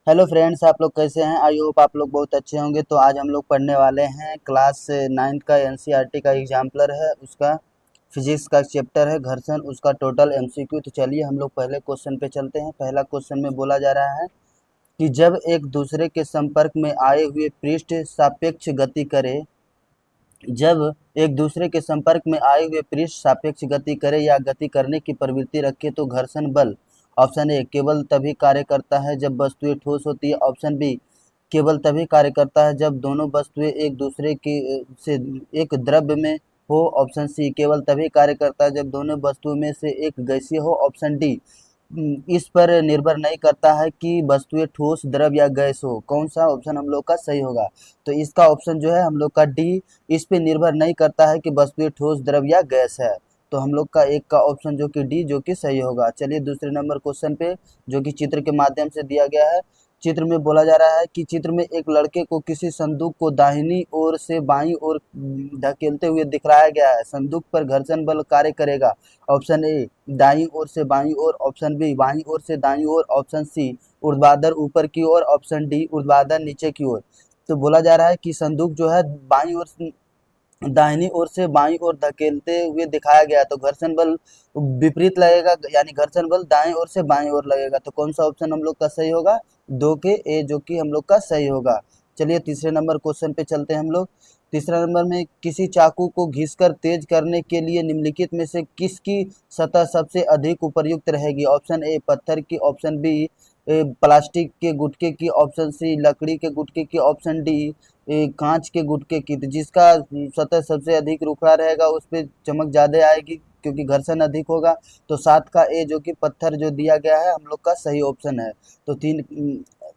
Hello friends, आप लोग कैसे हैं। आई होप आप लोग बहुत अच्छे होंगे। तो आज हम लोग पढ़ने वाले हैं क्लास 9th का एनसीईआरटी का एग्जाम्पलर है, उसका फिजिक्स का चैप्टर है घर्षण, उसका टोटल एमसीक्यू। तो चलिए हम लोग पहले क्वेश्चन पे चलते हैं। पहला क्वेश्चन में बोला जा रहा है कि जब एक दूसरे के संपर्क में आए हुए पृष्ठ सापेक्ष गति करे जब एक दूसरे के संपर्क में आए हुए पृष्ठ सापेक्ष गति करे या गति करने की प्रवृत्ति रखे तो घर्षण बल ऑप्शन ए केवल तभी कार्य करता है जब वस्तुएं ठोस होती है। ऑप्शन बी केवल तभी कार्य करता है जब दोनों वस्तुएं एक दूसरे की से एक द्रव्य में हो। ऑप्शन सी केवल तभी कार्य करता है जब दोनों वस्तुओं में से एक गैसीय हो। ऑप्शन डी इस पर निर्भर नहीं करता है कि वस्तुएं ठोस द्रव या गैस हो। कौन सा ऑप्शन हम लोग का सही होगा? तो इसका ऑप्शन जो है हम लोग का डी, इस पे निर्भर नहीं करता है कि वस्तुएं ठोस द्रव या गैस है। तो हम लोग का एक का ऑप्शन जो कि डी जो कि सही होगा। चलिए दूसरे नंबर क्वेश्चन पे, जो कि चित्र के माध्यम से दिया गया है। चित्र में बोला जा रहा है कि चित्र में एक लड़के को किसी संदूक को दाहिनी ओर से बाईं ओर धकेलते हुए दिखाया गया है। संदूक पर घर्षण बल कार्य करेगा। ऑप्शन ए दाईं ओर से बाईं ओर। ऑप्शन बी बाईं ओर से दाईं ओर। ऑप्शन सी ऊर्ध्वाधर ऊपर की ओर। ऑप्शन डी ऊर्ध्वाधर नीचे की ओर। तो बोला जा रहा है कि संदूक जो है बाईं ओर दाहिनी ओर से बाईं ओर धकेलते हुए दिखाया गया, तो घर्षण बल विपरीत लगेगा, यानी घर्षण बल दाएं ओर से बाईं ओर लगेगा। तो कौन सा ऑप्शन हम लोग का सही होगा? दो के ए जो कि हम लोग का सही होगा। चलिए तीसरे नंबर क्वेश्चन पे चलते हैं हम लोग। तीसरा नंबर में, किसी चाकू को घिसकर तेज करने के लिए निम्नलिखित में से किसकी सतह सबसे अधिक उपयुक्त रहेगी? ऑप्शन ए पत्थर की। ऑप्शन बी प्लास्टिक के गुटके की। ऑप्शन सी लकड़ी के गुटके की। ऑप्शन डी कांच के गुटके की। तो जिसका सतह सबसे अधिक रुखा रहेगा उस पे चमक ज़्यादा आएगी, क्योंकि घर्षण अधिक होगा। तो 7 का ए जो कि पत्थर जो दिया गया है हम लोग का सही ऑप्शन है। तो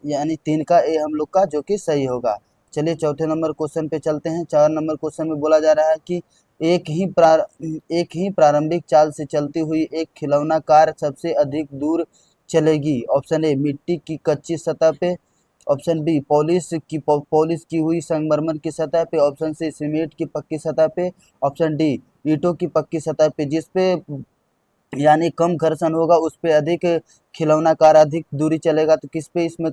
यानी 3 का ए हम लोग का जो कि सही होगा। चलिए चौथे नंबर क्वेश्चन पे चलते हैं। 4 नंबर क्वेश्चन में बोला जा रहा है कि एक ही प्रारंभिक चाल से चलती हुई एक खिलौना कार सबसे अधिक दूर चलेगी। ऑप्शन ए मिट्टी की कच्ची सतह पे। ऑप्शन बी पॉलिश की हुई संगमरमर की सतह पे। ऑप्शन सी सीमेंट की पक्की सतह पे। ऑप्शन डी ईंटों की पक्की सतह पे। जिस पे यानी कम घर्षण होगा उस पे अधिक खिलौना कार अधिक दूरी चलेगा। तो किस पे इसमें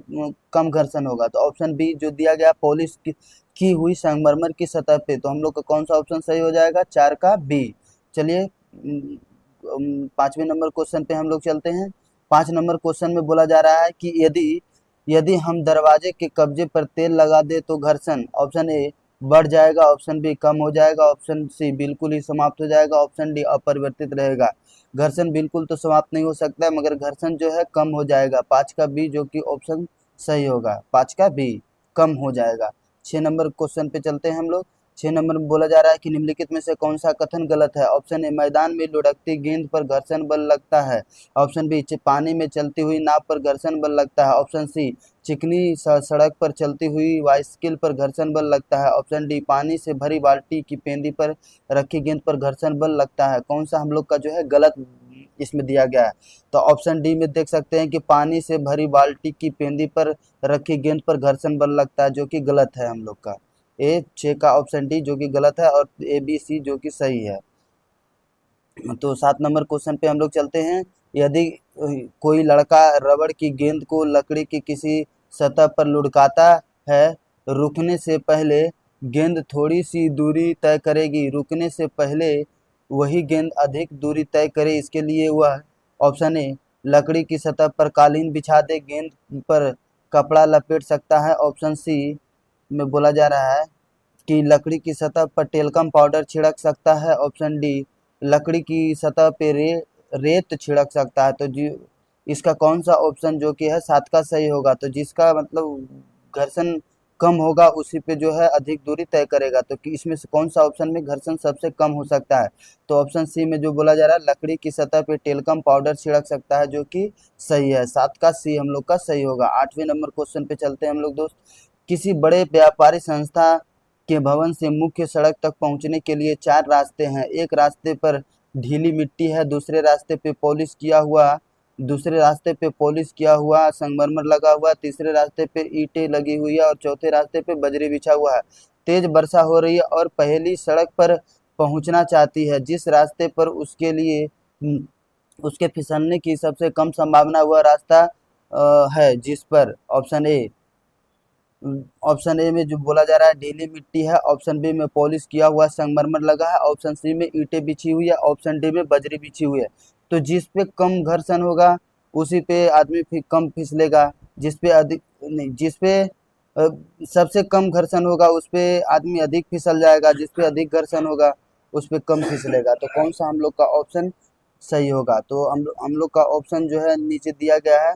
कम घर्षण होगा? तो ऑप्शन बी जो दिया गया पॉलिश की हुई संगमरमर की सतह पे। तो हम लोग का कौन सा ऑप्शन सही हो जाएगा? 4 का बी। चलिए 5वें नंबर क्वेश्चन पे हम लोग चलते हैं। 5 नंबर क्वेश्चन में बोला जा रहा है कि यदि यदि हम दरवाजे के कब्जे पर तेल लगा दे तो घर्षण ऑप्शन ए बढ़ जाएगा। ऑप्शन बी कम हो जाएगा। ऑप्शन सी बिल्कुल ही समाप्त हो जाएगा। ऑप्शन डी अपरिवर्तित रहेगा। घर्षण बिल्कुल तो समाप्त नहीं हो सकता है, मगर घर्षण जो है कम हो जाएगा। 5 का बी जो कि ऑप्शन सही होगा। 5 का बी कम हो जाएगा। 6 नंबर क्वेश्चन पे चलते हैं हम लोग। 6 नंबर में बोला जा रहा है कि निम्नलिखित में से कौन सा कथन गलत है? ऑप्शन ए मैदान में लुढ़कती गेंद पर घर्षण बल लगता है। ऑप्शन बी पानी में चलती हुई नाव पर घर्षण बल लगता है। ऑप्शन सी चिकनी सड़क पर चलती हुई बाइसिकल पर घर्षण बल लगता है। ऑप्शन डी पानी से भरी बाल्टी की पेंदी पर रखी गेंद पर घर्षण बल लगता है। कौन सा हम लोग का जो है गलत इसमें दिया गया है? तो ऑप्शन डी में देख सकते हैं कि पानी से भरी बाल्टी की पेंदी पर रखी गेंद पर घर्षण बल लगता है, जो कि गलत है हम लोग का। ए 6 का ऑप्शन डी जो कि गलत है, और ए बी सी जो कि सही है। तो 7 नंबर क्वेश्चन पे हम लोग चलते हैं। यदि कोई लड़का रबड़ की गेंद को लकड़ी की किसी सतह पर लुढ़काता है, रुकने से पहले गेंद थोड़ी सी दूरी तय करेगी। रुकने से पहले वही गेंद अधिक दूरी तय करे, इसके लिए वह ऑप्शन ए लकड़ी की सतह पर कालीन बिछा दे, गेंद पर कपड़ा लपेट सकता है। ऑप्शन सी में बोला जा रहा है कि लकड़ी की सतह पर टेल्कम पाउडर छिड़क सकता है। ऑप्शन डी लकड़ी की सतह पे रेत छिड़क सकता है। तो जी इसका कौन सा ऑप्शन जो कि है 7 का सही होगा? तो जिसका मतलब घर्षण कम होगा उसी पे जो है अधिक दूरी तय करेगा। तो कि इसमें से कौन सा ऑप्शन में घर्षण सबसे कम हो सकता है? तो ऑप्शन सी में जो बोला जा रहा है लकड़ी की सतह पे टेल्कम पाउडर छिड़क सकता है, जो कि सही है। 7 का सी हम लोग का सही होगा। 8वें नंबर क्वेश्चन पे चलते हैं हम लोग दोस्त। किसी बड़े व्यापारी संस्था के भवन से मुख्य सड़क तक पहुंचने के लिए 4 रास्ते हैं। एक रास्ते पर ढीली मिट्टी है, दूसरे रास्ते पे पॉलिश किया हुआ संगमरमर लगा हुआ है, तीसरे रास्ते पे ईंटें लगी हुई है और चौथे रास्ते पे बजरी बिछा हुआ है। तेज वर्षा हो रही है और पहली सड़क पर पहुंचना चाहती है। जिस रास्ते पर उसके लिए उसके फिसलने की सबसे कम संभावना, वह रास्ता है, जिस पर ऑप्शन ए में जो बोला जा रहा है ढीली मिट्टी है, ऑप्शन बी में पॉलिश किया हुआ संगमरमर लगा है, ऑप्शन सी में ईंटें बिछी हुई है, ऑप्शन डी में बजरी बिछी हुई है। तो जिस पे कम घर्षण होगा उसी पे आदमी कम फिसलेगा, जिस पे अधिक नहीं, जिस पे सबसे कम घर्षण होगा उस पे आदमी अधिक फिसल जाएगा, जिस पे अधिक घर्षण होगा उस पे कम फिसलेगा। तो कौन सा हम लोग का ऑप्शन सही होगा? तो हम लोग का ऑप्शन जो है नीचे दिया गया है,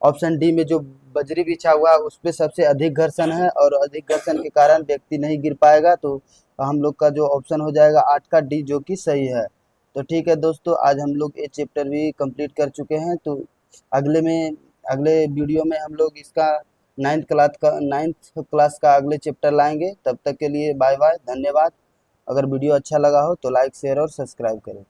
ऑप्शन डी में जो बजरी बिछा हुआ है उस पे सबसे अधिक घर्षण है और अधिक घर्षण के कारण व्यक्ति नहीं गिर पाएगा। तो हम लोग का जो ऑप्शन हो जाएगा 8 का डी, जो कि सही है। तो ठीक है दोस्तों, आज हम लोग ये चैप्टर भी कंप्लीट कर चुके हैं। तो अगले में अगले वीडियो में हम लोग इसका 9th क्लास का अगले चैप्टर लाएंगे। तब तक के लिए बाय बाय, धन्यवाद। अगर वीडियो अच्छा लगा हो तो लाइक शेयर और सब्सक्राइब करें।